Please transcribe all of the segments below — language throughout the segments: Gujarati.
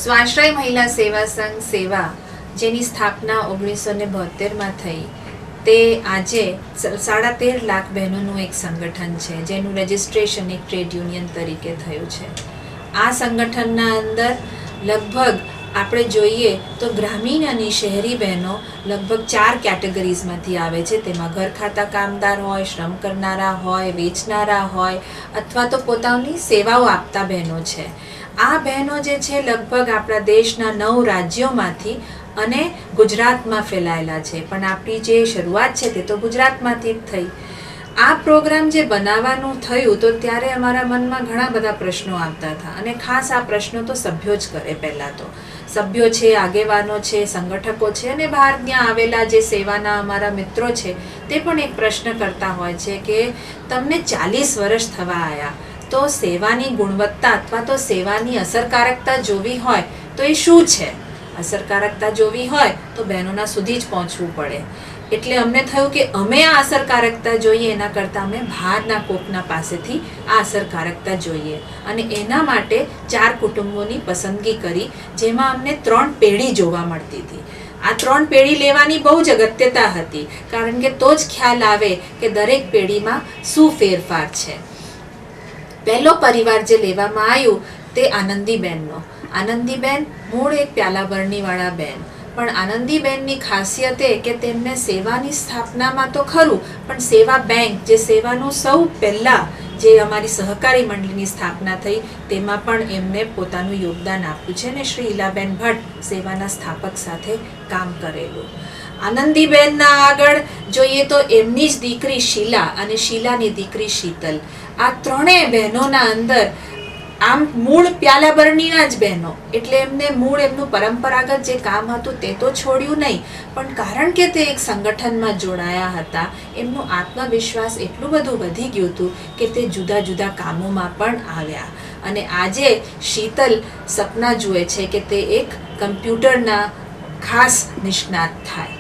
સ્વાશ્રય મહિલા સેવા સંઘ સેવા જેની સ્થાપના 1972માં થઈ તે આજે 13.5 લાખ બહેનોનું એક સંગઠન છે જેનું રજિસ્ટ્રેશન એક ટ્રેડ યુનિયન તરીકે થયું છે. આ સંગઠનના અંદર લગભગ આપણે જોઈએ તો ગ્રામીણ અને શહેરી બહેનો લગભગ 4 કેટેગરીઝમાંથી આવે છે. તેમાં ઘર ખાતા કામદાર હોય, શ્રમ કરનારા હોય, વેચનારા હોય અથવા તો પોતાની સેવાઓ આપતા બહેનો છે. આ બહેનો જે છે લગભગ આપણા દેશના 9 રાજ્યોમાંથી અને ગુજરાતમાં ફેલાયેલા છે. પણ આપણી જે શરૂઆત છે તે તો ગુજરાતમાંથી જ થઈ. આ પ્રોગ્રામ જે બનાવવાનું થયું તો ત્યારે અમારા મનમાં ઘણા બધા પ્રશ્નો આવતા હતા અને ખાસ આ પ્રશ્નો તો સભ્યો જ કરે. પહેલાં તો સભ્યો છે, આગેવાનો છે, સંગઠકો છે અને બહાર ત્યાં આવેલા જે સેવાના અમારા મિત્રો છે તે પણ એક પ્રશ્ન કરતા હોય છે કે તમને 40 વર્ષ થવા આવ્યા તો સેવાની ગુણવત્તા અથવા તો સેવાની અસરકારકતા જોવી હોય તો એ શું છે? અસરકારકતા જોવી હોય તો બહેનોના સુધી જ પહોંચવું પડે. એટલે અમને થયું કે અમે આ અસરકારકતા જોઈએ એના કરતાં અમે બહારના કોકના પાસેથી આ અસરકારકતા જોઈએ અને એના માટે 4 કુટુંબોની પસંદગી કરી જેમાં અમને 3 પેઢી જોવા મળતી હતી. આ 3 પેઢી લેવાની બહુ જ અગત્યતા હતી કારણ કે તો જ ખ્યાલ આવે કે દરેક પેઢીમાં શું ફેરફાર છે. પહેલો પરિવાર જે લેવામાં આવ્યું તે આનંદીબેનનો. આનંદીબેન મૂળ એક પ્યાલાભરણીવાળા બેન, પણ આનંદીબેનની ખાસિયત એ કે તેમને સેવાની સ્થાપનામાં તો ખરું પણ સેવા બેંક જે સેવાનું સૌ પહેલાં જે અમારી સહકારી મંડળીની સ્થાપના થઈ તેમાં પણ એમને પોતાનું યોગદાન આપ્યું છે અને શ્રી ઈલાબેન ભટ્ટ સેવાના સ્થાપક સાથે કામ કરેલું. આનંદીબેનના આગળ જોઈએ તો એમની જ દીકરી શીલા અને શીલાની દીકરી શીતલ, આ ત્રણેય બહેનોના અંદર આમ મૂળ પ્યાલાભરણીના જ બહેનો એટલે એમને મૂળ એમનું પરંપરાગત જે કામ હતું તે તો છોડ્યું નહીં, પણ કારણ કે તે એક સંગઠનમાં જોડાયા હતા એમનો આત્મવિશ્વાસ એટલું બધું વધી ગયું હતું કે તે જુદા જુદા કામોમાં પણ આવ્યા. અને આજે શીતલ સપના જુએ છે કે તે એક કમ્પ્યુટરના ખાસ નિષ્ણાત થાય.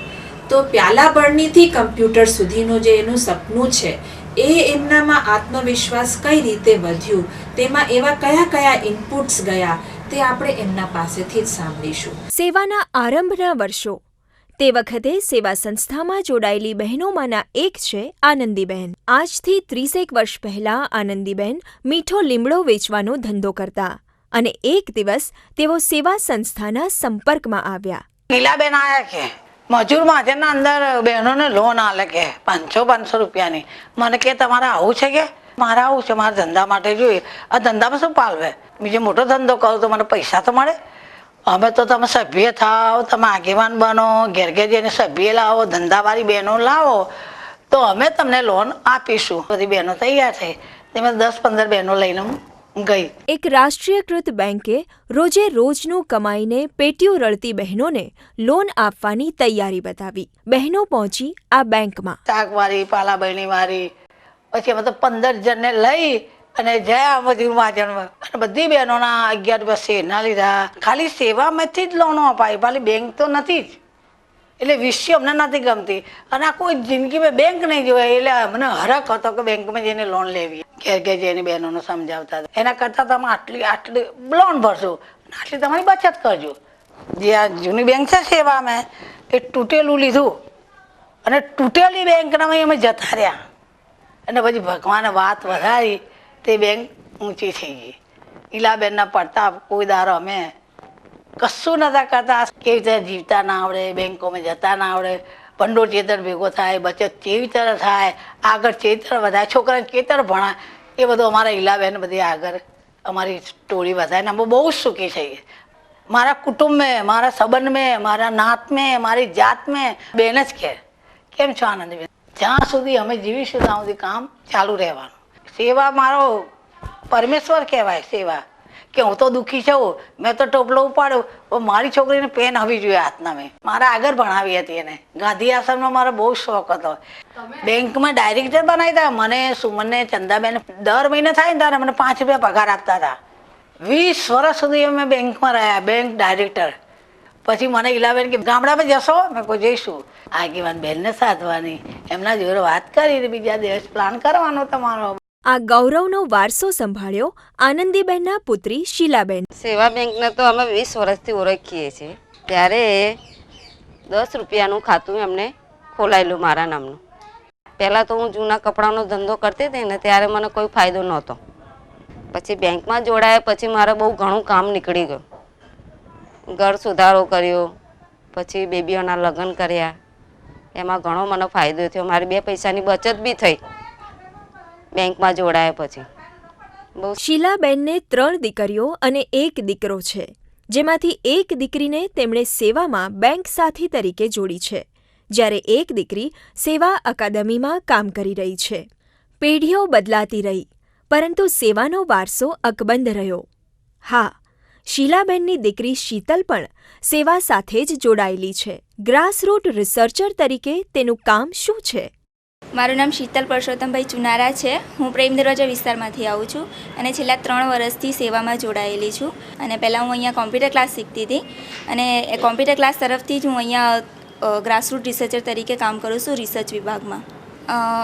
તો પ્યાલાભરણીથી કમ્પ્યુટર સુધીનું જે એનું સપનું છે એ એમનામાં આત્મવિશ્વાસ કઈ રીતે વધ્યું, તેમાં એવા કયા કયા ઇનપુટ્સ ગયા તે આપણે એમના પાસેથી જ સાંભળીશું. સેવાના આરંભના વર્ષો. તે વખતે સેવા સંસ્થામાં જોડાયેલી બહેનોમાંના એક છે આનંદીબહેન. આજથી 30 વર્ષ પહેલા આનંદીબહેન મીઠો લીમડો વેચવાનો ધંધો કરતા અને એક દિવસ તેઓ સેવા સંસ્થાના સંપર્કમાં આવ્યા. નીલાબેન આયા કે મજૂર મહાજનના અંદર બહેનોને લોન આલે કે 500 રૂપિયાની. મને કે તમારે આવું છે કે મારે આવું છે, મારા ધંધા માટે જોઈએ. આ ધંધામાં શું પાલવે? બીજો મોટો ધંધો કરો તો મને પૈસા તો મળે. અમે તો તમે સભ્ય થાવ, તમે આગેવાન બનો, ઘેર ઘેર જઈને સભ્ય લાવો, ધંધાવાળી બહેનો લાવો તો અમે તમને લોન આપીશું. બધી બહેનો તૈયાર થઈ. તેમાં 10-15 બહેનો લઈને ગઈ. એક રાષ્ટ્રીયકૃત બેંકે રોજે રોજનું કમાઈને પેટીઓ રળતી બહેનોને લોન આપવાની તૈયારી બતાવી. બહેનો પહોંચી આ બેંકમાં. શાકવાળી, પાલાબહેણી વાળી, પછી અમે તો 15 જણને લઈ અને જ્યાં મજૂર મહાજનમાં બધી બહેનોના 11 રૂપિયા શેરના લીધા. ખાલી સેવામાંથી જ લોનો અપાય, ખાલી બેંક તો નથી જ. એટલે વિષય અમને નથી ગમતી અને આ કોઈ જિંદગીમાં બેંક નહીં જોવાય એટલે અમને હરખ હતો કે બેંકમાં જઈને લોન લેવી. ઘેર ઘેર જઈને બહેનોને સમજાવતા હતા એના કરતાં તમે આટલી લોન ભરશો, આટલી તમારી બચત કરજો. જે આ જૂની બેંક છે સેવામાં એ તૂટેલું લીધું અને તૂટેલી બેંકના અમે જતા રહ્યા અને પછી ભગવાને વાત વધારી તે બેંક ઊંચી થઈ ગઈ. ઈલાબેનના પ્રતાપ કોઈ દારો અમે કશું નતા કરતા. કેવી રીતે જીવતા ના આવડે, બેંકોમાં જતા ના આવડે, ભંડોળ ચેતર ભેગો થાય, બચત કેવી તરફ થાય, આગળ ચેતર વધાય, છોકરાને ચેતર ભણાય, એ બધું અમારા ઈલાબેન બધી આગળ અમારી સ્ટોરી વધારે અમે બહુ જ સુખી છીએ. મારા કુટુંબ મેં, મારા સંબંધ મેં, મારા નાત મેં, મારી જાત મેં બેન જ કે કેમ છો આનંદીબેન? જ્યાં સુધી અમે જીવીશું ત્યાં સુધી કામ ચાલુ રહેવાનું. સેવા મારો પરમેશ્વર કહેવાય. સેવા કે હું તો દુઃખી છું, મેં તો ટોપલો ઉપાડ્યો, મારી છોકરીને પેન આવી જોઈએ હાથના. મેં મારા આગળ ભણાવી હતી એને. ગાંધી આશ્રમમાં મારો બહુ શોખ હતો. બેંકમાં ડાયરેક્ટર બનાવી હતા મને, સુમનને, ચંદાબેન. દર મહિને થાય ને ત્યારે મને 5 રૂપિયા પગાર આપતા હતા. 20 વર્ષ સુધી અમે બેંકમાં રહ્યા, બેંક ડાયરેક્ટર. પછી મને ઈલાબેન કે ગામડામાં જશો? મેં કોઈ જઈશું. આગેવાન બહેનને સાધવાની, એમના જોડે વાત કરી બીજા દિવસ પ્લાન કરવાનો તમારો. આ ગૌરવનો વારસો સંભાળ્યો આનંદીબેનના પુત્રી શીલાબેન. સેવા બેંકને તો અમે 20 વર્ષથી ઓળખીએ છીએ. ત્યારે 10 રૂપિયાનું ખાતું એમને ખોલાયેલું મારા નામનું. પહેલાં તો હું જૂના કપડાનો ધંધો કરતી હતી ને ત્યારે મને કોઈ ફાયદો નહોતો. પછી બેંકમાં જોડાયા પછી મારે બહુ ઘણું કામ નીકળી ગયું. ઘર સુધારો કર્યો, પછી બેબીઓના લગ્ન કર્યા, એમાં ઘણો મને ફાયદો થયો. મારી 2 પૈસાની બચત બી થઈ બેંકમાં જોડાયા પછી. બહુ શીલાબેનને 3 દીકરીઓ અને 1 દીકરો છે, જેમાંથી 1 દીકરીને તેમણે સેવામાં બેંક સાથી તરીકે જોડી છે, જ્યારે 1 દીકરી સેવા અકાદમીમાં કામ કરી રહી છે. પેઢીઓ બદલાતી રહી, પરંતુ સેવાનો વારસો અકબંધ રહ્યો. હા, શીલાબેનની દીકરી શીતલ પણ સેવા સાથે જ જોડાયેલી છે. ગ્રાસરૂટ રિસર્ચર તરીકે તેનું કામ શું છે? મારું નામ શીતલ પરસોત્તમભાઈ ચુનારા છે. હું પ્રેમ દરવાજા વિસ્તારમાંથી આવું છું અને છેલ્લા 3 વર્ષથી સેવામાં જોડાયેલી છું. અને પહેલાં હું અહીંયા કોમ્પ્યુટર ક્લાસ શીખતી હતી અને એ કોમ્પ્યુટર ક્લાસ તરફથી જ હું અહીંયા ગ્રાસરૂટ રિસર્ચર તરીકે કામ કરું છું રિસર્ચ વિભાગમાં.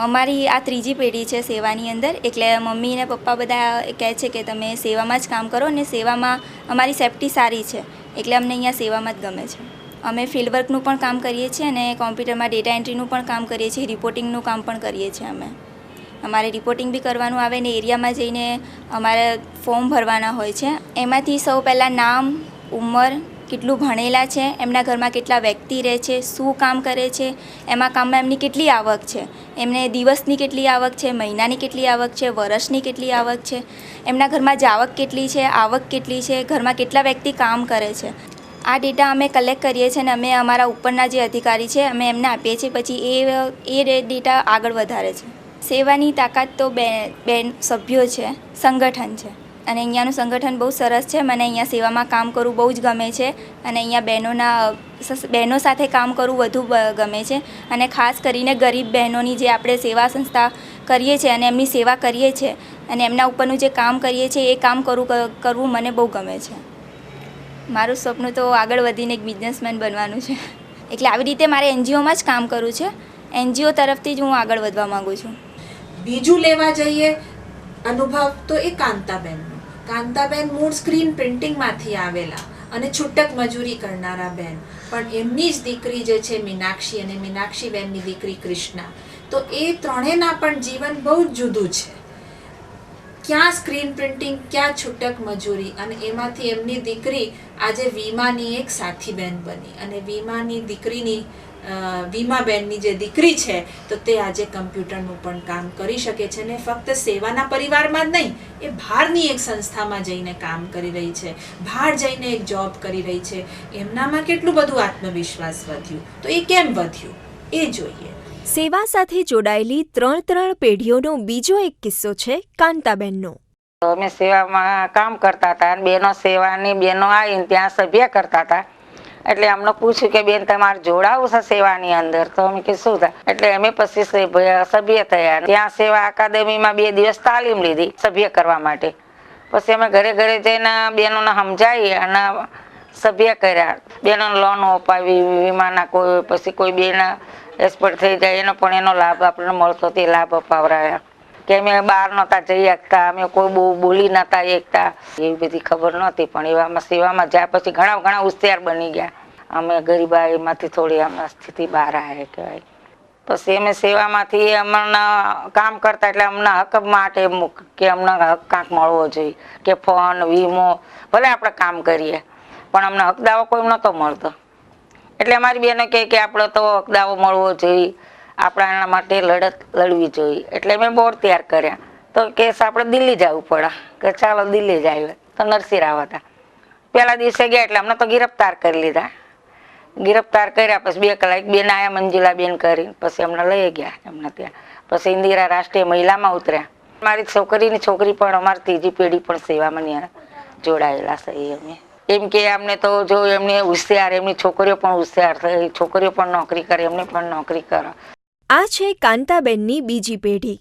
અમારી આ 3જી પેઢી છે સેવાની અંદર, એટલે મમ્મી ને પપ્પા બધા કહે છે કે તમે સેવામાં જ કામ કરો અને સેવામાં અમારી સેફ્ટી સારી છે, એટલે અમને અહીંયા સેવામાં જ ગમે છે. અમે ફિલ્ડ વર્કનું પણ કામ કરીએ છીએ અને કોમ્પ્યુટરમાં ડેટા એન્ટ્રીનું પણ કામ કરીએ છીએ, રિપોર્ટિંગનું કામ પણ કરીએ છીએ અમે. અમારે રિપોર્ટિંગ બી કરવાનું આવે ને એરિયામાં જઈને અમારે ફોર્મ ભરવાના હોય છે. એમાંથી સૌ પહેલાં નામ, ઉંમર, કેટલું ભણેલા છે, એમના ઘરમાં કેટલા વ્યક્તિ રહે છે, શું કામ કરે છે, એમાં કામમાં એમની કેટલી આવક છે, એમને દિવસની કેટલી આવક છે, મહિનાની કેટલી આવક છે, વર્ષની કેટલી આવક છે, એમના ઘરમાં જાવક કેટલી છે, આવક કેટલી છે, ઘરમાં કેટલા વ્યક્તિ કામ કરે છે. આ ડેટા અમે કલેક્ટ કરીએ છીએ અને અમે અમારા ઉપરના જે અધિકારી છે અમે એમને આપીએ છીએ. પછી એ ડેટા આગળ વધારે છે. સેવાની તાકાત તો બેન સભ્યો છે, સંગઠન છે અને અહીંયાનું સંગઠન બહુ સરસ છે. મને અહીંયા સેવામાં કામ કરવું બહુ જ ગમે છે અને અહીંયા બહેનો સાથે કામ કરવું વધુ ગમે છે. અને ખાસ કરીને ગરીબ બહેનોની જે આપણે સેવા સંસ્થા કરીએ છીએ અને એમની સેવા કરીએ છીએ અને એમના ઉપરનું જે કામ કરીએ છીએ એ કામ કરવું મને બહુ ગમે છે. મારું સપનું તો આગળ વધીને એક બિઝનેસમેન બનવાનું છે, એટલે આવી રીતે મારે એનજીઓમાં જ કામ કરવું છે. એનજીઓ તરફથી જ હું આગળ વધવા માગું છું. બીજું લેવા જઈએ અનુભવ તો એ કાંતાબેનનો. કાંતાબેન મૂળ સ્ક્રીન પ્રિન્ટિંગમાંથી આવેલા અને છૂટક મજૂરી કરનારા બેન, પણ એમની જ દીકરી જે છે મીનાક્ષી અને મીનાક્ષીબેનની દીકરી કૃષ્ણા, તો એ ત્રણેયના પણ જીવન બહુ જ જુદું છે. ક્યાં સ્ક્રીન પ્રિન્ટિંગ, ક્યાં છૂટક મજૂરી, અને એમાંથી એમની દીકરી આજે વીમાની એક સાથી બેન બની અને વીમાની દીકરીની વીમાબેનની જે દીકરી છે તો તે આજે કમ્પ્યુટરનું પણ કામ કરી શકે છે અને ફક્ત સેવાના પરિવારમાં જ નહીં, એ બહારની એક સંસ્થામાં જઈને કામ કરી રહી છે, બહાર જઈને એક જોબ કરી રહી છે. એમનામાં કેટલું બધું આત્મવિશ્વાસ વધ્યું, તો એ કેમ વધ્યું એ જોઈએ. સેવા સાથે જોડાયેલી 3 પેઢીઓનો બીજો એક કિસ્સો છે કાંતાબેનનો. અમે સેવામાં કામ કરતા હતા અને બહેનો આવીને ત્યાં સભ્ય કરતા હતા. એટલે અમને પૂછ્યું કે બેન તમારે જોડાવું છે સેવાની અંદર, તો અમે કે શું થાય, એટલે અમે પછી સભ્ય થયા. ત્યાં સેવા અકાદમીમાં 2 દિવસ તાલીમ લીધી સભ્ય કરવા માટે. પછી અમે ઘરે ઘરે જઈને બહેનોને સમજાવી અને સભ્ય કર્યા. બહેનોને લોનો અપાવી, વીમાના પછી કોઈ બેન એક્સપર્ટ થઈ જાય એનો પણ એનો લાભ આપણને મળતો તે લાભ અપાવરાયા. કે અમે બહાર નહોતા જઈ શકતા, અમે કોઈ બહુ બોલી નહોતા શકતા, એવી બધી ખબર નહોતી. પણ એવામાં સેવામાં જાય પછી ઘણા હોશિયાર બની ગયા. અમે ગરીબાઈમાંથી થોડી અમે સ્થિતિ બહાર આવ્યા કહેવાય. પછી અમે સેવામાંથી અમને કામ કરતા એટલે અમને હક માટે કે અમને હક કાંક મળવો જોઈએ, કે ફોન વીમો ભલે આપણે કામ કરીએ પણ અમને હક દાવો કોઈ નહોતો મળતો. એટલે અમારી બહેનો કહે કે આપણે તો હક દાવો મળવો જોઈએ, આપણે એના માટે લડત લડવી જોઈએ. એટલે મેં બોર્ડ તૈયાર કર્યા. તો કેસ આપણે દિલ્હી જવું પડે, કે ચાલો દિલ્હી જાય. તો નરસિંહરાવ હતા. પહેલા દિવસે ગયા એટલે અમને તો ગિરફ્તાર કરી લીધા. ગિરફ્તાર કર્યા પછી 2 કલાક બેન આયા, મંજુલાબેન કરી, પછી અમને લઈ ગયા એમને ત્યાં. પછી ઇન્દિરા રાષ્ટ્રીય મહિલામાં ઉતર્યા. મારી છોકરી પણ અમારી 3જી પેઢી પણ સેવામાં જોડાયેલા છે. અમે એમ કે અમને તો જો એમને હોશિયાર, એમની છોકરીઓ પણ હોશિયાર થઈ, છોકરીઓ પણ નોકરી કરે, એમને પણ નોકરી કરે. આ છે કાંતાબેનની બીજી પેઢી,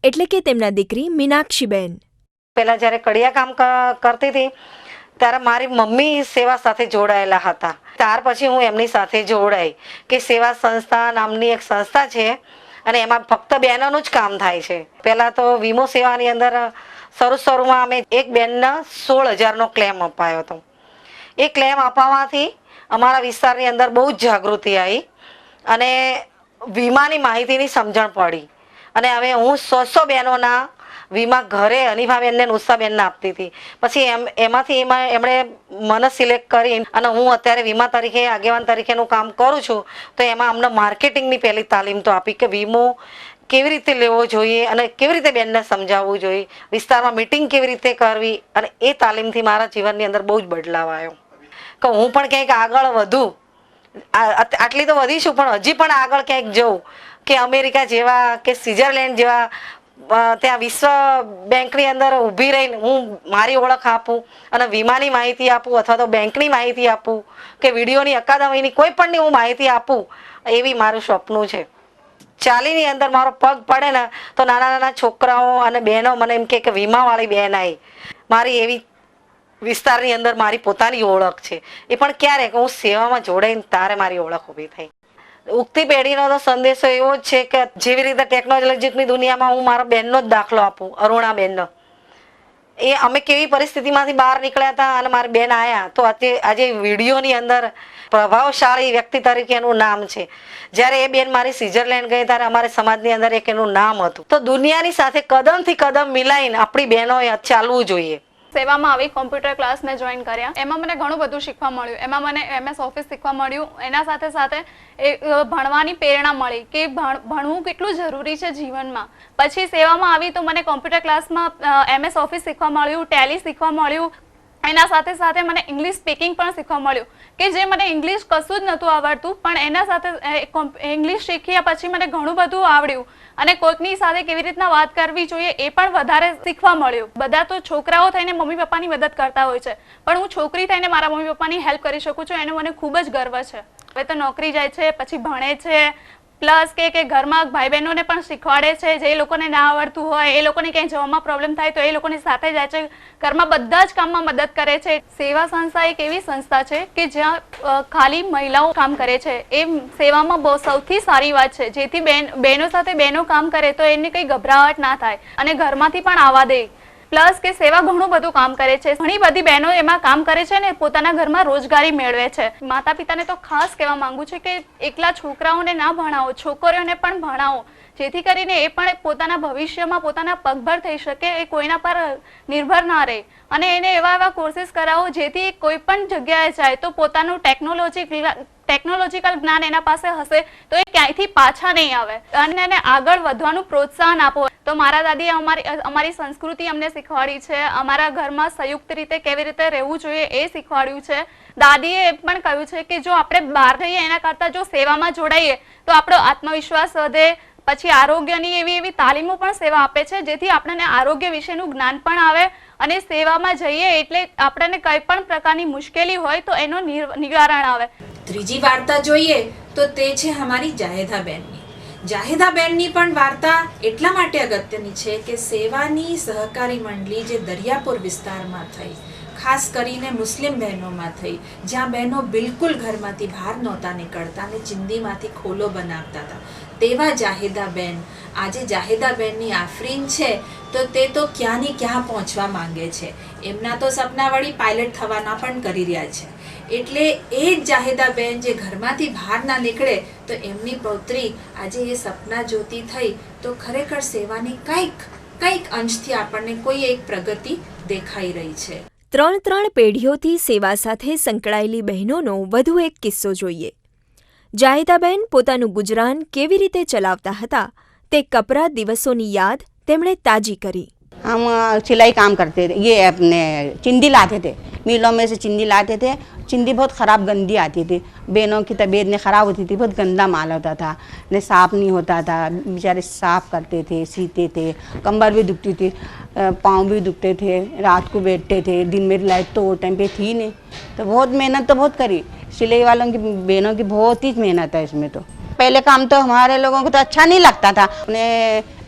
એટલે કે તેમના દીકરી મીનાક્ષીબેન. પહેલા જ્યારે કડિયા કામ કરતી હતી ત્યારે મારી મમ્મી સેવા સાથે જોડાયેલા હતા. ત્યાર પછી હું એમની સાથે જોડાઈ કે સેવા સંસ્થા નામની એક સંસ્થા છે અને એમાં ફક્ત બહેનોનું જ કામ થાય છે. પહેલાં તો વીમો સેવાની અંદર શરૂમાં અમે એક બેનને 16,000નો ક્લેમ અપાયો હતો. એ ક્લેમ આપવાથી અમારા વિસ્તારની અંદર બહુ જ જાગૃતિ આવી અને વીમાની માહિતીની સમજણ પડી અને હવે હું 100 બહેનોના વીમા ઘરે અનિભાબેનને નુસાબેનને આપતી હતી. પછી એમાંથી એમણે મને સિલેક્ટ કરી અને હું અત્યારે વીમા તરીકે આગેવાન તરીકેનું કામ કરું છું. તો એમાં અમને માર્કેટિંગની પહેલી તાલીમ તો આપી કે વીમો કેવી રીતે લેવો જોઈએ અને કેવી રીતે બેનને સમજાવવું જોઈએ, વિસ્તારમાં મિટિંગ કેવી રીતે કરવી, અને એ તાલીમથી મારા જીવનની અંદર બહુ જ બદલાવ આવ્યો કે હું પણ ક્યાંક આગળ વધું. આટલી તો વધી છું પણ હજી પણ આગળ ક્યાંક જવું કે અમેરિકા જેવા કે સ્વિટ્ઝરલેન્ડ જેવા ત્યાં વિશ્વ બેંકની અંદર ઊભી રહીને હું મારી ઓળખ આપું અને વીમાની માહિતી આપું અથવા તો બેંકની માહિતી આપું કે વિડીયોની અકાદમીની કોઈ પણની હું માહિતી આપું, એવી મારું સપનું છે. ચાલીની અંદર મારો પગ પડે ને તો નાના નાના છોકરાઓ અને બહેનો મને એમ કે વીમાવાળી બહેન આવી. મારી એવી વિસ્તારની અંદર મારી પોતાની ઓળખ છે. એ પણ ક્યારે કે હું સેવામાં જોડાઈને તારે મારી ઓળખ ઊભી થઈ. ઉગતી પેઢીનો તો સંદેશો એવો જ છે કે જેવી રીતે ટેકનોલોજીની દુનિયામાં હું મારા બહેનનો જ દાખલો આપું, અરુણાબેનનો. એ અમે કેવી પરિસ્થિતિમાંથી બહાર નીકળ્યા હતા અને મારા બેન આવ્યા તો આજે વિડીયોની અંદર પ્રભાવશાળી વ્યક્તિ તરીકે એનું નામ છે. જ્યારે એ બેન મારી સ્વિટ્ઝરલેન્ડ ગઈ ત્યારે અમારે સમાજની અંદર એક એનું નામ હતું. તો દુનિયાની સાથે કદમથી કદમ મિલાઈને આપણી બહેનોએ ચાલવું જોઈએ. સેવામાં આવી કોમ્પ્યુટર ક્લાસને જોઈન કર્યા. એમાં મને ઘણું બધું શીખવા મળ્યું. એમાં મને MS ઓફિસ શીખવા મળ્યું. એના સાથે સાથે ભણવાની પ્રેરણા મળી કે ભણવું કેટલું જરૂરી છે જીવનમાં. પછી સેવામાં આવી તો મને કોમ્પ્યુટર ક્લાસમાં MS ઓફિસ શીખવા મળ્યું, ટેલી શીખવા મળ્યું. એના સાથે સાથે મને ઇંગ્લિશ સ્પીકિંગ પણ શીખવા મળ્યું કે જે મને ઇંગ્લિશ કશું જ નહોતું આવડતું, પણ એના સાથે ઇંગ્લિશ શીખ્યા પછી મને ઘણું બધું આવડ્યું અને કોઈકની સાથે કેવી રીતના વાત કરવી જોઈએ એ પણ વધારે શીખવા મળ્યું. બધા તો છોકરાઓ થઈને મમ્મી પપ્પાની મદદ કરતા હોય છે, પણ હું છોકરી થઈને મારા મમ્મી પપ્પાની હેલ્પ કરી શકું છું, એનો મને ખૂબ જ ગર્વ છે. હવે તો નોકરી જાય છે, પછી ભણે છે, પ્લસ કે ઘરમાં ભાઈ બહેનોને પણ શીખવાડે છે. જે લોકોને ના આવડતું હોય એ લોકોને ક્યાંય જવામાં પ્રોબ્લેમ થાય તો એ લોકોની સાથે જાય છે, ઘરમાં બધા જ કામમાં મદદ કરે છે. સેવા સંસ્થા એક એવી સંસ્થા છે કે જ્યાં ખાલી મહિલાઓ કામ કરે છે. એ સેવામાં બહુ સૌથી સારી વાત છે, જેથી બહેનો સાથે બહેનો કામ કરે તો એને કંઈ ગભરાહટ ના થાય અને ઘરમાંથી પણ આવવા દે. પ્લસ કે સેવા ઘણું બધું કામ કરે છે. ઘણી બધી બહેનો એમાં કામ કરે છે ને પોતાના ઘરમાં રોજગારી મેળવે છે. માતા પિતાને તો ખાસ કહેવા માંગુ છું કે એકલા છોકરાઓને ના ભણાવો, છોકરીઓને પણ ભણાવો, જેથી કરીને એ પણ પોતાના ભવિષ્યમાં પોતાના પગભર થઈ શકે, એ કોઈના પર નિર્ભર ના રહે. અને એને એવા કોર્સીસ કરાવો જેથી કોઈ પણ જગ્યાએ જાય તો પોતાનું ટેકનોલોજીકલ જ્ઞાન એના પાસે હશે તો એ ક્યાંયથી પાછા નહીં આવે અને એને આગળ વધવાનું પ્રોત્સાહન આપો. તો મારા દાદીએ અમારી સંસ્કૃતિ અમને શીખવાડી છે. અમારા ઘરમાં સંયુક્ત રીતે કેવી રીતે રહેવું જોઈએ એ શીખવાડ્યું છે. દાદીએ એ પણ કહ્યું છે કે જો આપણે બહાર રહીએ એના કરતાં જો સેવામાં જોડાઈએ તો આપણો આત્મવિશ્વાસ વધે. પછી આરોગ્યની એવી તાલીમો પણ સેવા આપે છે જેથી આપણને આરોગ્ય વિશેનું જ્ઞાન પણ આવે અને સેવામાં જઈએ એટલે આપણને કંઈ પણ પ્રકારની મુશ્કેલી હોય તો એનું નિવારણ આવે. ત્રીજી વાર્તા જોઈએ તો તે છે અમારી જાહેદાબેનની. જાહેદાબેનની પણ વાર્તા એટલા માટે અગત્યની છે કે સેવાની સહકારી મંડળી જે દરિયાપુર વિસ્તારમાં થઈ, ખાસ કરીને મુસ્લિમ બહેનોમાં થઈ, જ્યાં બહેનો બિલકુલ ઘરમાંથી બહાર નહોતા નીકળતા અને ચિંદીમાંથી ખોલો બનાવતા હતા, તેવા જાહેદાબેન આજે જાહેદાબેનની આફરીન છે તો તે તો ક્યાંની ક્યાં પહોંચવા માંગે છે. એમના તો સપના વળી પાયલટ થવાના પણ કરી રહ્યા છે. એટલે એ જ જાહેદાબેન જે ઘરમાંથી બહાર ના નીકળે તો એમની પૌત્રી આજે એ સપના જોતી થઈ તો ખરેખર સેવાની કંઈક અંશથી આપણને કોઈ એક પ્રગતિ દેખાઈ રહી છે. 3 પેઢીઓથી સેવા સાથે સંકળાયેલી બહેનોનો વધુ એક કિસ્સો જોઈએ. જાહેદાબેન પોતાનું ગુજરાન કેવી રીતે ચલાવતા હતા તે કપરા દિવસોની યાદ તેમણે તાજી કરી. हम सिलाई काम करते थे, ये अपने चिंदी लाते थे, मिलों में से चिंदी लाते थे. चिंदी बहुत ख़राब गंदी आती थी, बहनों की तबीयत नहीं ख़राब होती थी, बहुत गंदा माल होता था, ने साफ़ नहीं होता था. बेचारे साफ़ करते थे, सीते थे, कंबर भी दुखती थी, पाँव भी दुखते थे, रात को बैठते थे. दिन में लाइट तो वो टाइम पे थी नहीं, तो बहुत मेहनत तो बहुत करी. सिलाई वालों की बहनों की बहुत ही मेहनत है इसमें. तो पहले काम तो हमारे लोगों को तो अच्छा नहीं लगता था. अपने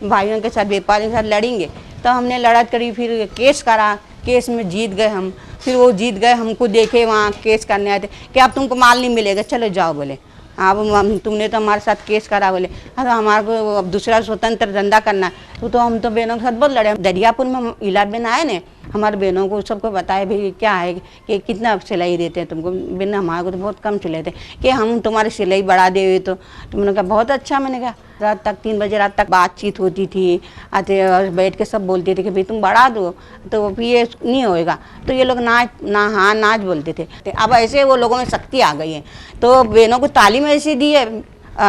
भाइयों के साथ व्यापारियों के साथ लड़ेंगे तो हमने लड़ाई करी, फिर केस करा, केस में जीत गए हम. फिर वो जीत गए, हमको देखे वहाँ केस करने आए थे कि अब तुमको माल नहीं मिलेगा, चलो जाओ बोले. अब तुमने तो हमारे साथ केस करा बोले, हाँ तो हमारे को अब दूसरा स्वतंत्र धंधा करना है। तो हम तो बहनों के साथ बहुत लड़े। दरियापुर में इलाज बहन आए ने, हमारे बहनों को सबको बताया भाई क्या है कि कितना सिलाई देते हैं तुमको। बहन हमारे को तो बहुत कम सिलाई थे कि हम तुम्हारी सिलाई बढ़ा दे। तो मैंने कहा बहुत अच्छा। मैंने कहा रात तक 3 बजे रात तक बातचीत होती थी, आते और बैठ के सब बोलते थे कि भाई तुम बढ़ा दो, तो फिर ये नहीं होएगा। तो ये लोग नाच बोलते थे। अब ऐसे वो लोगों में शक्ति आ गई है। तो बहनों को तालीम ऐसी दी है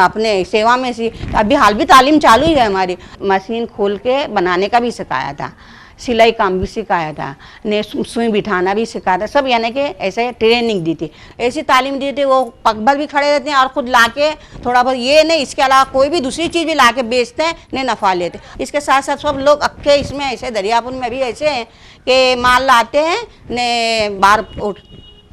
अपने सेवा में से। अभी हाल भी तालीम चालू ही है हमारी। मशीन खोल के बनाने का भी सिखाया था, सिलाई काम भी सिखाया था, ने सुई बिठाना भी सिखाया था, सब यानी कि ऐसे ट्रेनिंग दी थी, ऐसी तालीम दी थी। वो पगभर भी खड़े रहते हैं और खुद लाके थोड़ा बहुत ये नहीं, इसके अलावा कोई भी दूसरी चीज़ भी लाके बेचते हैं, ने नफ़ा लेते। इसके साथ साथ सब लोग अक्के इसमें ऐसे दरियापुर में भी ऐसे हैं कि माल लाते हैं ने बाहर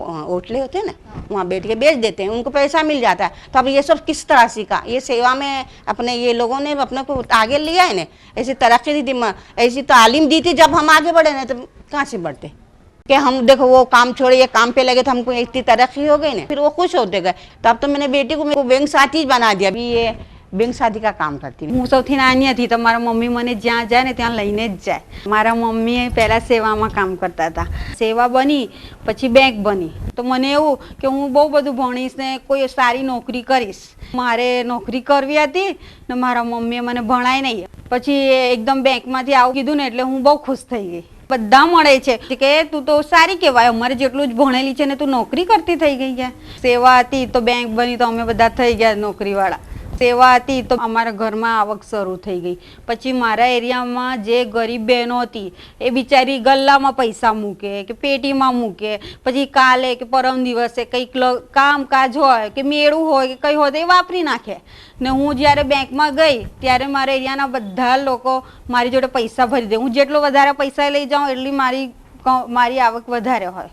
ओटले होते हैं ना, वहाँ बैठ के बेच देते हैं, उनको पैसा मिल जाता है। तो अब ये सब किस तरह सीखा, ये सेवा में अपने ये लोगों ने अपने को आगे लिया है ना, ऐसी तरक्की दी थी, ऐसी तालीम दी थी। जब हम आगे बढ़े ना तो कहाँ से बढ़ते कि हम देखो वो काम छोड़े ये काम पे लगे तो हमको इतनी तरक्की हो गई ना, फिर वो खुश होते गए। तब तो मैंने बेटी को मेरे को बैंक साथी बना दिया। अभी ये बैंक साथी का काम करती હું સૌથી નાની હતી તો મારા મમ્મી મને જ્યાં જાય ને ત્યાં લઈને જ જાય। મારા મમ્મી પહેલાં સેવામાં કામ કરતા હતા, સેવા બની પછી બેંક બની। તો મને એવું કે હું બહુ બધું ભણીશ ને કોઈ સારી નોકરી કરીશ। મારે નોકરી કરવી હતી ને મારા મમ્મીએ મને ભણાય નહીં। પછી એકદમ બેંકમાંથી આવું કીધું ને એટલે હું બહુ ખુશ થઈ ગઈ। બધા મળે છે કે તું તો સારી કહેવાય, અમારે જેટલું જ ભણેલી છે ને તું નોકરી કરતી થઈ ગઈ છે। સેવા હતી તો બેંક બની તો અમે બધા થઈ ગયા નોકરીવાળા। સેવા હતી તો અમારા ઘરમાં આવક શરૂ થઈ ગઈ। પછી મારા એરિયામાં જે ગરીબ બહેનો હતી એ બિચારી ગલ્લામાં પૈસા મૂકે કે પેટીમાં મૂકે, પછી કાલે કે પરમ દિવસે કંઈક કામકાજ હોય કે મેળું હોય કે કંઈ હોય તો એ વાપરી નાખે ને હું જ્યારે બેંકમાં ગઈ ત્યારે મારા એરિયાના બધા લોકો મારી જોડે પૈસા ભરી દે। હું જેટલો વધારે પૈસા લઈ જાઉં એટલી મારી આવક વધારે હોય।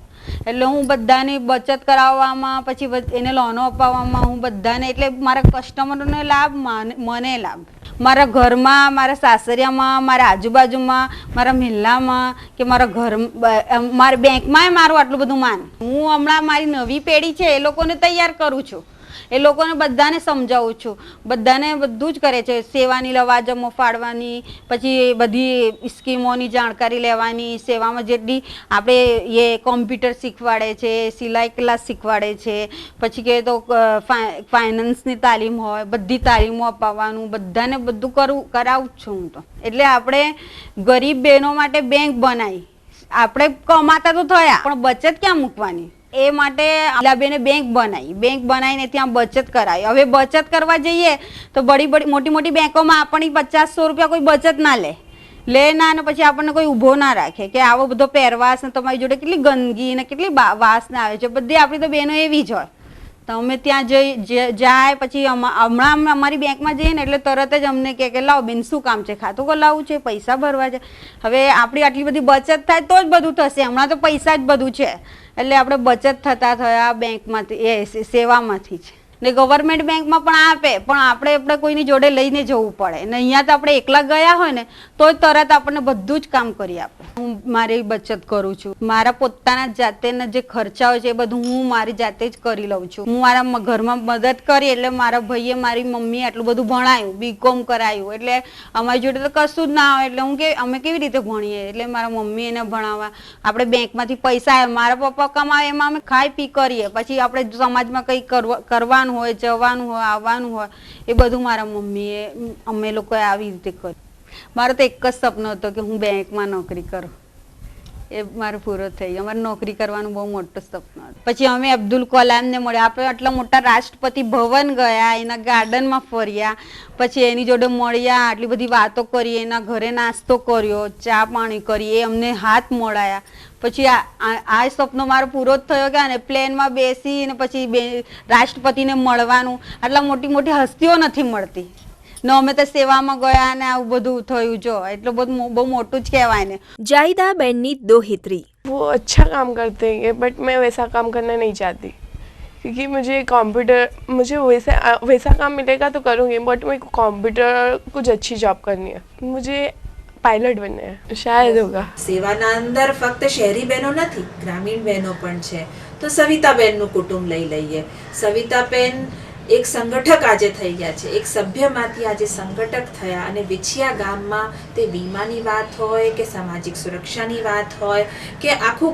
એટલે હું બધાની બચત કરાવવામાં પછી એને લોનો અપાવવામાં હું બધાને, એટલે મારા કસ્ટમરોને લાભ, મને લાભ, મારા ઘરમાં, મારા સાસરિયામાં, મારા આજુબાજુમાં, મારા મહેલામાં કે મારા ઘર, મારા બેંકમાં મારું આટલું બધું માન। હું હમણાં મારી નવી પેઢી છે એ લોકોને તૈયાર કરું છું, એ લોકોને બધાને સમજાવું છું, બધાને બધું જ કરે છે। સેવાની લવાજમો ફાળવાની, પછી બધી સ્કીમોની જાણકારી લેવાની, સેવામાં જેટલી આપણે એ કોમ્પ્યુટર શીખવાડે છે, સિલાઈ ક્લાસ શીખવાડે છે, પછી કે તો ફાઇનાન્સની તાલીમ હોય, બધી તાલીમો અપાવવાનું, બધાને બધું કરાવું જ છું હું તો। એટલે આપણે ગરીબ બહેનો માટે બેંક બનાવી, આપણે કમાતા તો થયા પણ બચત ક્યાં મૂકવાની, એ માટે બેને બેંક બનાવીને ત્યાં બચત કરાવી। હવે બચત કરવા જઈએ તો મોટી મોટી બેંકોમાં આપણને 500 રૂપિયા કોઈ બચત ના લે ના, ને પછી આપણને કોઈ ઊભો ના રાખે કે આવો બધો પહેરવાશ ને તમારી જોડે કેટલી ગંદકી ને કેટલી વાસ ને આવે છે। બધી આપણી તો બહેનો એવી જ હોય। તો અમે ત્યાં જાય પછી હમણાં અમારી બેંકમાં જઈએ ને એટલે તરત જ અમને કે લાવો બેન શું કામ છે, ખાતું ખોલાવવું છે, પૈસા ભરવા છે। હવે આપણી આટલી બધી બચત થાય તો જ બધું થશે। હમણાં તો પૈસા જ બધું છે, એટલે આપણે બચત થયા બેંકમાંથી, એ સેવામાંથી જ ને। ગવર્મેન્ટ બેંકમાં પણ આપે પણ આપણે કોઈની જોડે લઈને જવું પડે ને। અહીંયા તો આપણે એકલા ગયા હોય ને તો જ તરત આપણને બધું જ કામ કરી આપે। હું મારી બચત કરું છું, મારા પોતાના જાતેના જે ખર્ચા હોય છે એ બધું હું મારી જાતે જ કરી લઉં છું। હું મારા ઘરમાં મદદ કરી એટલે મારા ભાઈએ મારી મમ્મીએ આટલું બધું ભણાયું, BCom કરાયું, એટલે અમારી જોડે તો કશું જ ના હોય એટલે હું કે અમે કેવી રીતે ભણીએ, એટલે મારા મમ્મી એને ભણાવવા। આપણે બેંકમાંથી પૈસા આવે, મારા પપ્પા કમાવે એમાં અમે ખાઈ પી કરીએ, પછી આપણે સમાજમાં કંઈ કરવાનું હોય, જવાનું હોય, આવવાનું હોય, એ બધું મારા મમ્મીએ અમે લોકોએ આવી રીતે કર્યું। મારો તો એક જ સપનો હતો કે હું બેંકમાં નોકરી કરું, એ મારો પૂરો થઈ ગયો। અમારે નોકરી કરવાનું બહુ મોટું સપનું હતું। પછી અમે અબ્દુલ કલામને મળ્યા, આપણે આટલા મોટા રાષ્ટ્રપતિ ભવન ગયા, એના ગાર્ડનમાં ફર્યા, પછી એની જોડે મળ્યા, આટલી બધી વાતો કરી, એના ઘરે નાસ્તો કર્યો, ચા પાણી કરી, એ અમને હાથ મળાયા। પછી આ સપનો મારો પૂરો જ થયો કે આને પ્લેનમાં બેસીને પછી રાષ્ટ્રપતિને મળવાનું, આટલા મોટી મોટી હસ્તીઓ નથી મળતી ને અમે તો સેવામાં ગયા ને આવું બધું થયું। જો એટલું બધું બહુ મોટું જ કહેવાય ને। જાહિદાબેનની દોહિત્રી। वो अच्छा काम करते हैं बट मैं वैसा काम करना नहीं चाहती, क्योंकि मुझे वैसा काम मिलेगा तो करूँगी, बट मेरे को कंप्यूटर कुछ अच्छी जॉब करनी है, मुझे पायलट बनना है, शायद होगा। સેવાના અંદર ફક્ત શહેરી બહેનો નથી, ગ્રામીણ બહેનો પણ છે। તો સવિતાબેનનું કુટુંબ લઈ લઈએ। સવિતાબેન એક સંગઠક આજે થઈ ગયા છે, એક સભ્યમાંથી આજે સંગઠક થયા અને વિછિયા ગામમાં તે વીમાની વાત હોય કે સામાજિક સુરક્ષાની વાત હોય કે આખું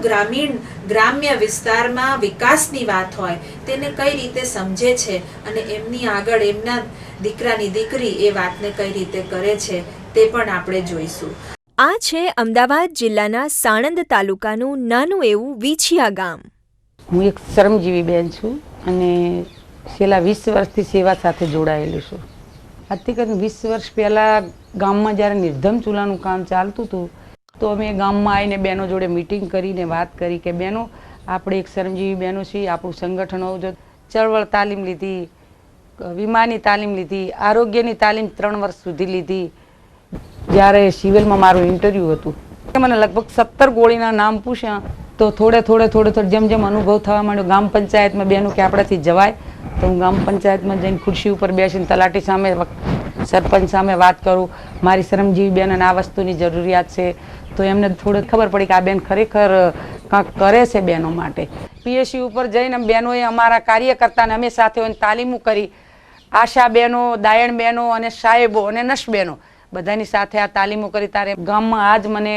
ગ્રામ્ય વિસ્તારમાં વિકાસની વાત હોય, તેને કઈ રીતે સમજે છે અને એમની આગળ એમના દીકરાની દીકરી એ વાતને કઈ રીતે કરે છે તે પણ આપણે જોઈશું. આ છે અમદાવાદ જિલ્લાના સાણંદ તાલુકાનું નાનું એવું વિછિયા ગામ. હું એક શ્રમજીવી બેન છું અને છેલ્લા 20 વર્ષથી સેવા સાથે જોડાયેલી છું. આજથી કરીને 20 વર્ષ પહેલાં ગામમાં જ્યારે નિર્ધન ચૂલાનું કામ ચાલતું હતું તો અમે ગામમાં આવીને બહેનો જોડે મિટિંગ કરીને વાત કરી કે બહેનો આપણે એક શ્રમજીવી બહેનો છીએ, આપણું સંગઠન હોવું જોઈએ. ચળવળ તાલીમ લીધી, વીમાની તાલીમ લીધી, આરોગ્યની તાલીમ 3 વર્ષ સુધી લીધી. જ્યારે સિવિલમાં મારું ઇન્ટરવ્યૂ હતું મને લગભગ 17 ગોળીના નામ પૂછ્યા તો થોડે જેમ જેમ અનુભવ થવા માંડ્યો ગામ પંચાયતમાં બેનું કે આપણાથી જવાય તો હું ગામ પંચાયતમાં જઈને ખુરશી ઉપર બેસીને તલાટી સામે, સરપંચ સામે વાત કરું, મારી શ્રમજીવી બેન આ વસ્તુની જરૂરિયાત છે. તો એમને થોડી ખબર પડી કે આ બેન ખરેખર કાંઈક કરે છે બહેનો માટે. પીએસસી ઉપર જઈને બહેનોએ અમારા કાર્યકર્તાને અમે સાથે હોય તાલીમો કરી. આશા બહેનો, દાયણ બહેનો અને સાહેબો અને નર્સ બહેનો બધાની સાથે આ તાલીમો કરી. તારે ગામમાં આજ મને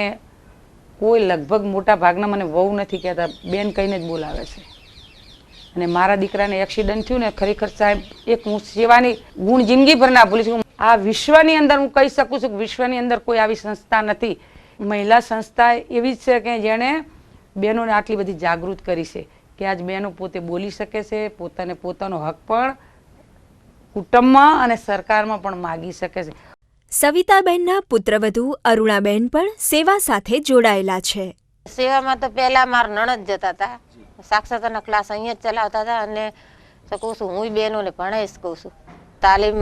કોઈ લગભગ મોટા ભાગના મને વહુ નથી કહેતા, બેન કહીને જ બોલાવે છે. અને મારા દીકરાને એક્સિડન્ટ થયું ને ખરેખર સાહેબ એક હું સેવાની ગુણ જિંદગીભર ના ભૂલી શકું. આ વિશ્વની અંદર હું કહી શકું છું કે વિશ્વની અંદર કોઈ આવી સંસ્થા નથી. મહિલા સંસ્થા એવી જ છે કે જેણે બહેનોને આટલી બધી જાગૃત કરી છે કે આજ બહેનો પોતે બોલી શકે છે, પોતાને પોતાનો હક પણ કુટુંબમાં અને સરકારમાં પણ માગી શકે છે. સવિતાબેનના પુત્રવધુ અરુણાબેન પણ સેવા સાથે જોડાયેલા છે. સેવામાં તો પહેલા મારા નણંદ જતા હતા, સાક્ષરતાના ક્લાસ અહીંયા જ ચલાવતા હતા અને કહું છું હું બહેનોને ભણાવીશ કહું છું. તાલીમ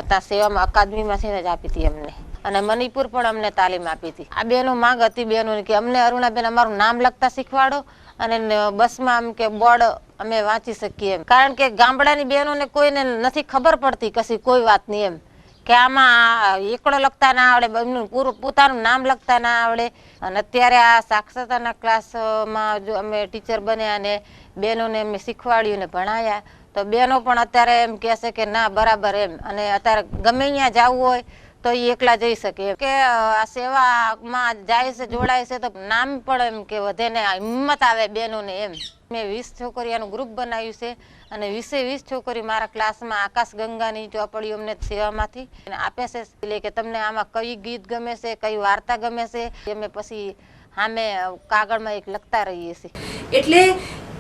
ત્યાં સેવામાં અકાદમીમાંથી જ આપી હતી અમને અને મણિપુર પણ અમને તાલીમ આપી હતી. આ બહેનો માંગ હતી બહેનોની કે અમને અરુણાબેન અમારું નામ લખતા શીખવાડો અને બસમાં આમ કે બોર્ડ અમે વાંચી શકીએ એમ. કારણ કે ગામડાની બહેનોને કોઈને નથી ખબર પડતી કશી કોઈ વાતની એમ કે આમાં એકડો લખતા ના આવડે, એમનું પોતાનું નામ લખતા ના આવડે. અને અત્યારે આ સાક્ષરતાના ક્લાસમાં જો અમે ટીચર બન્યા અને બહેનોને અમે શીખવાડ્યું ને ભણાયા તો બહેનો પણ અત્યારે એમ કહેશે કે ના બરાબર એમ. અને અત્યારે ગમે અહીંયા જવું હોય તો એ એકલા જઈ શકે કે આ સેવામાં જાય છે, જોડાય છે તો નામ પણ એમ કે વધે ને હિંમત આવે બહેનોને એમ. મેં 20 છોકરીઓનું ગ્રુપ બનાવ્યું છે અને 20 છોકરી મારા ક્લાસમાં આકાશ ગંગાની ચોપડીઓ અમને સેવામાંથી આપે છે એટલે કે તમને આમાં કઈ ગીત ગમે છે, કઈ વાર્તા ગમે છે, અમે પછી સામે કાગળમાં એક લખતા રહીએ છીએ. એટલે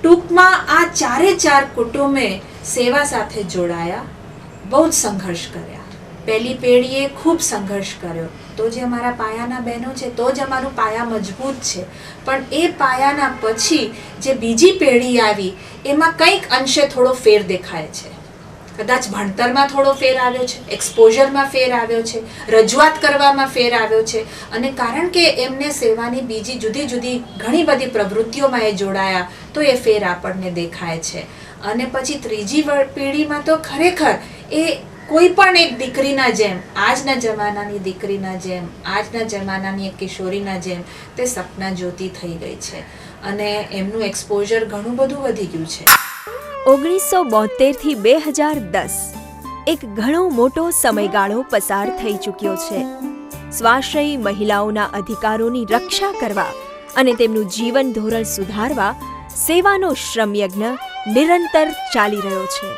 ટૂંકમાં આ 4 કુટુંબે સેવા સાથે જોડાયા, બહુ જ સંઘર્ષ કર્યા. પહેલી પેઢીએ ખૂબ સંઘર્ષ કર્યો તો જે અમારા પાયાના બહેનો છે તો જ અમારું પાયા મજબૂત છે. પણ એ પાયાના પછી જે બીજી પેઢી આવી એમાં કંઈક અંશે થોડો ફેર દેખાય છે. કદાચ ભણતરમાં થોડો ફેર આવ્યો છે, એક્સપોઝરમાં ફેર આવ્યો છે, રજૂઆત કરવામાં ફેર આવ્યો છે. અને કારણ કે એમને સેવાની બીજી જુદી જુદી ઘણી બધી પ્રવૃત્તિઓમાં એ જોડાયા તો એ ફેર આપણને દેખાય છે. અને પછી ત્રીજી પેઢીમાં તો ખરેખર એ કોઈ પણ એક દીકરીના જેમ, આજના જમાનાની દીકરીના જેમ, આજના જમાનાની એક કિશોરીના જેમ તે સપના જ્યોતિ થઈ ગઈ છે અને એમનું એક્સપોઝર ઘણું બધું વધી ગયું છે. 1972 થી 2010 એક ઘણો મોટો સમયગાળો પસાર થઈ ચૂક્યો છે. સ્વાશ્રયી મહિલાઓના અધિકારોની રક્ષા કરવા અને તેમનું જીવન ધોરણ સુધારવા સેવાનો શ્રમયજ્ઞ નિરંતર ચાલી રહ્યો છે.